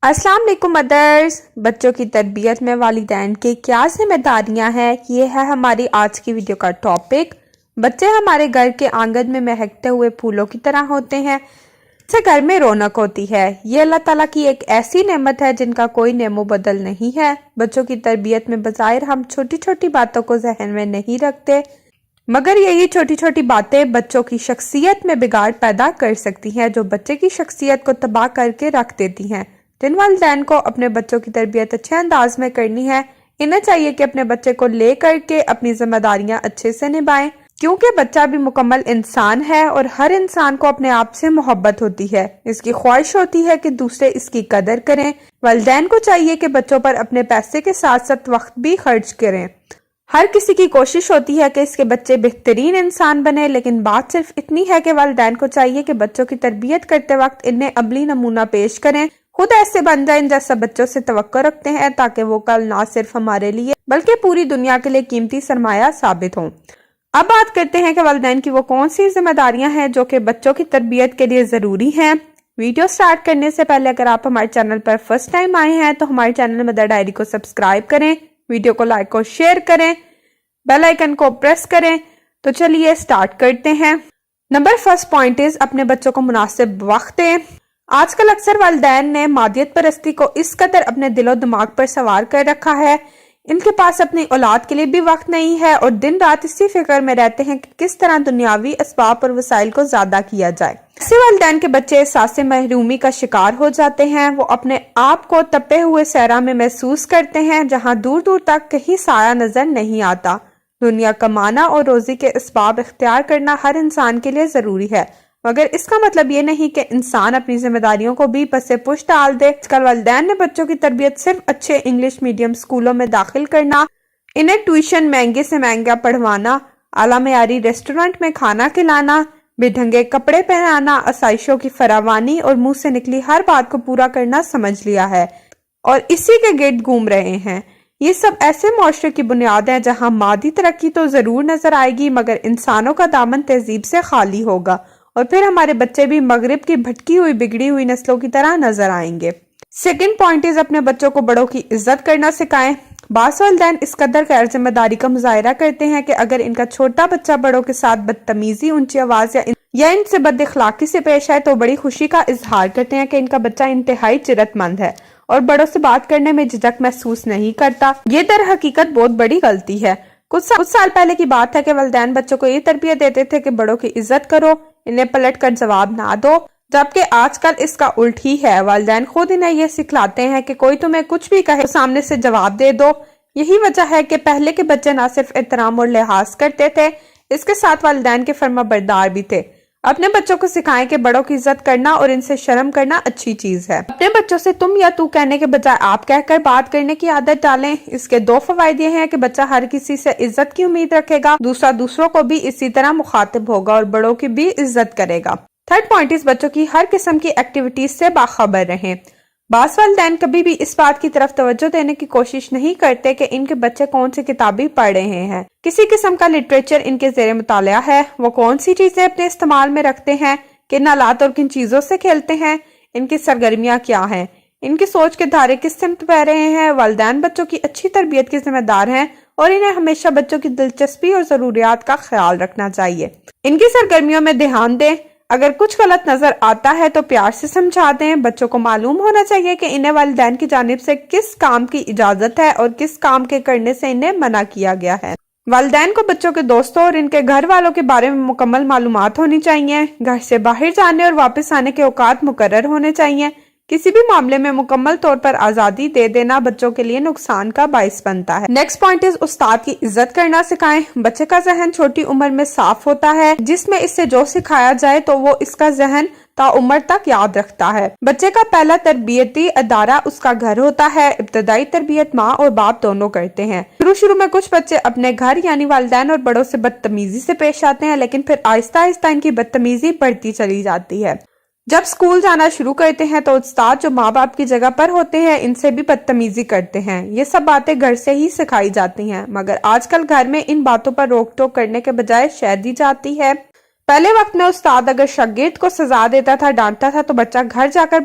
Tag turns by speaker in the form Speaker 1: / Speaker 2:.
Speaker 1: अस्सलाम वालेकुम मदर्स। बच्चों की तरबियत में वालिदैन की क्या जिम्मेदारियां हैं, ये है हमारी आज की वीडियो का टॉपिक। बच्चे हमारे घर के आंगन में महकते हुए फूलों की तरह होते हैं, इससे घर में रौनक होती है। ये अल्लाह ताला की एक ऐसी नेमत है जिनका कोई नेमो बदल नहीं है। बच्चों की तरबियत में बज़ाहिर हम छोटी छोटी बातों को जहन में नहीं रखते, मगर यही छोटी छोटी बातें बच्चों की शख्सियत में बिगाड़ पैदा कर सकती हैं, जो बच्चे की शख्सियत को तबाह करके रख देती हैं। जिन वालिदैन को अपने बच्चों की तरबियत अच्छे अंदाज में करनी है, इन्हें चाहिए कि अपने बच्चे को ले करके अपनी जिम्मेदारियां अच्छे से निभाएं, क्योंकि बच्चा भी मुकम्मल इंसान है और हर इंसान को अपने आप से मोहब्बत होती है। इसकी ख्वाहिश होती है कि दूसरे इसकी कदर करें। वालिदैन को चाहिए कि बच्चों पर अपने पैसे के साथ साथ वक्त भी खर्च करें। हर किसी की कोशिश होती है कि इसके बच्चे बेहतरीन इंसान बने, लेकिन बात सिर्फ इतनी है कि वालिदैन को चाहिए कि बच्चों की तरबियत करते वक्त इन्हें अमली नमूना पेश करें, खुद ऐसे बन जाएं जैसा बच्चों से तवक्को रखते हैं, ताकि वो कल ना सिर्फ हमारे लिए बल्कि पूरी दुनिया के लिए कीमती सरमाया साबित हों। अब बात करते हैं कि वालिदैन की वो कौन सी जिम्मेदारियां हैं जो कि बच्चों की तरबियत के लिए जरूरी हैं। वीडियो स्टार्ट करने से पहले अगर आप हमारे चैनल पर फर्स्ट टाइम आए हैं तो हमारे चैनल मदर डायरी को सब्सक्राइब करें, वीडियो को लाइक और शेयर करें, बेल आइकन को प्रेस करें। तो चलिए स्टार्ट करते हैं। नंबर फर्स्ट पॉइंट इज अपने बच्चों को मुनासिब वक्त दें। आजकल अक्सर वालिदैन ने मादियत परस्ती को इस कदर अपने दिलो दिमाग पर सवार कर रखा है, इनके पास अपनी औलाद के लिए भी वक्त नहीं है और दिन रात इसी फिक्र में रहते हैं कि किस तरह दुनियावी असबाब और वसाइल को ज्यादा किया जाए। ऐसे वालिदैन के बच्चे एहसास महरूमी का शिकार हो जाते हैं। वो अपने आप को तपे हुए सहरा में महसूस करते हैं, जहाँ दूर दूर तक कहीं साया नजर नहीं आता। दुनिया कमाना और रोजी के असबाब इख्तियार करना हर इंसान के लिए जरूरी है, मगर इसका मतलब ये नहीं कि इंसान अपनी जिम्मेदारियों को भी पसे पुश डाल दे। आजकल वालिदैन ने बच्चों की तरबियत सिर्फ अच्छे इंग्लिश मीडियम स्कूलों में दाखिल करना, इन्हें ट्यूशन महंगे से महंगा पढ़वाना, आला मयारी रेस्टोरेंट में खाना खिलाना, बेढंगे कपड़े पहनाना, आसाइशों की फरावानी और मुंह से निकली हर बात को पूरा करना समझ लिया है और इसी के गिर्द घूम रहे हैं। ये सब ऐसे मुआशरे की बुनियाद है जहाँ मादी तरक्की तो जरूर नजर आएगी, मगर इंसानों का दामन तहजीब से खाली होगा और फिर हमारे बच्चे भी मगरिब की भटकी हुई बिगड़ी हुई नस्लों की तरह नजर आएंगे। सेकंड पॉइंट इज अपने बच्चों को बड़ों की इज्जत करना सिखाएं। बास वालिदैन इस कदर गैर जिम्मेदारी का मुजाहिरा करते हैं कि अगर इनका छोटा बच्चा बड़ों के साथ बदतमीजी, ऊंची आवाज या इनसे बदअखलाकी से पेश आए तो बड़ी खुशी का इजहार करते हैं कि इनका बच्चा इंतहाई जिरतमंद है और बड़ों से बात करने में झिझक महसूस नहीं करता। ये दर हकीकत बहुत बड़ी गलती है। कुछ साल पहले की बात है कि वालिदैन बच्चों को ये तरबियत देते थे कि बड़ों की इज्जत करो, इन्हें पलट कर जवाब ना दो, जबकि आजकल इसका उल्ट ही है। वालिदैन खुद इन्हें यह सिखलाते हैं कि कोई तुम्हें कुछ भी कहे तो सामने से जवाब दे दो। यही वजह है कि पहले के बच्चे न सिर्फ एहतराम और लिहाज करते थे, इसके साथ वालिदैन के फर्मा बरदार भी थे। अपने बच्चों को सिखाएं कि बड़ों की इज्जत करना और इनसे शर्म करना अच्छी चीज है। अपने बच्चों से तुम या तू कहने के बजाय आप कहकर बात करने की आदत डालें। इसके दो फवायद ये हैं कि बच्चा हर किसी से इज्जत की उम्मीद रखेगा, दूसरा दूसरों को भी इसी तरह मुखातिब होगा और बड़ों की भी इज्जत करेगा। थर्ड पॉइंट इस बच्चों की हर किस्म की एक्टिविटीज से बाखबर रहें। बास वालिदैन कभी भी इस बात की तरफ तवज्जो देने की कोशिश नहीं करते कि इनके बच्चे कौन सी किताबें पढ़ रहे हैं, किसी किस्म का लिटरेचर इनके ज़ेरे मुतालिया है, वो कौन सी चीजें अपने इस्तेमाल में रखते हैं, किन आलात और किन चीजों से खेलते हैं, इनकी सरगर्मियां क्या हैं, इनकी सोच के धारे किस सिमत बह रहे हैं। वालिदैन बच्चों की अच्छी तरबियत के जिम्मेदार हैं और इन्हें हमेशा बच्चों की दिलचस्पी और जरूरियात का ख्याल रखना चाहिए। इनकी सरगर्मियों में ध्यान दें। अगर कुछ गलत नजर आता है तो प्यार से समझा दें। बच्चों को मालूम होना चाहिए कि इन्हें वालिदैन की जानिब से किस काम की इजाजत है और किस काम के करने से इन्हें मना किया गया है। वालिदैन को बच्चों के दोस्तों और इनके घर वालों के बारे में मुकम्मल मालूमात होनी चाहिए। घर से बाहर जाने और वापस आने के औकात मुकर्रर होने चाहिए। किसी भी मामले में मुकम्मल तौर पर आजादी दे देना बच्चों के लिए नुकसान का बाइस बनता है। नेक्स्ट पॉइंट इज उस्ताद की इज्जत करना सिखाएं। बच्चे का जहन छोटी उम्र में साफ होता है, जिसमें इससे जो सिखाया जाए तो वो इसका जहन ताउम्र तक याद रखता है। बच्चे का पहला तरबियती अदारा उसका घर होता है। इब्तदाई तरबियत माँ और बाप दोनों करते हैं। शुरू में कुछ बच्चे अपने घर यानी वालिदैन और बड़ों से बदतमीजी से पेश आते हैं, लेकिन फिर आहिस्ता आहिस्ता इनकी बदतमीजी बढ़ती चली जाती है। जब स्कूल जाना शुरू करते हैं तो उस्ताद जो माँ बाप की जगह पर होते हैं इनसे भी बदतमीजी करते हैं। ये सब बातें घर से ही सिखाई जाती हैं, मगर आजकल घर में इन बातों पर रोक टोक करने के बजाय शह दी जाती है। पहले वक्त में उस्ताद अगर शागिर्द को सजा देता था, डांटता था, तो बच्चा घर जाकर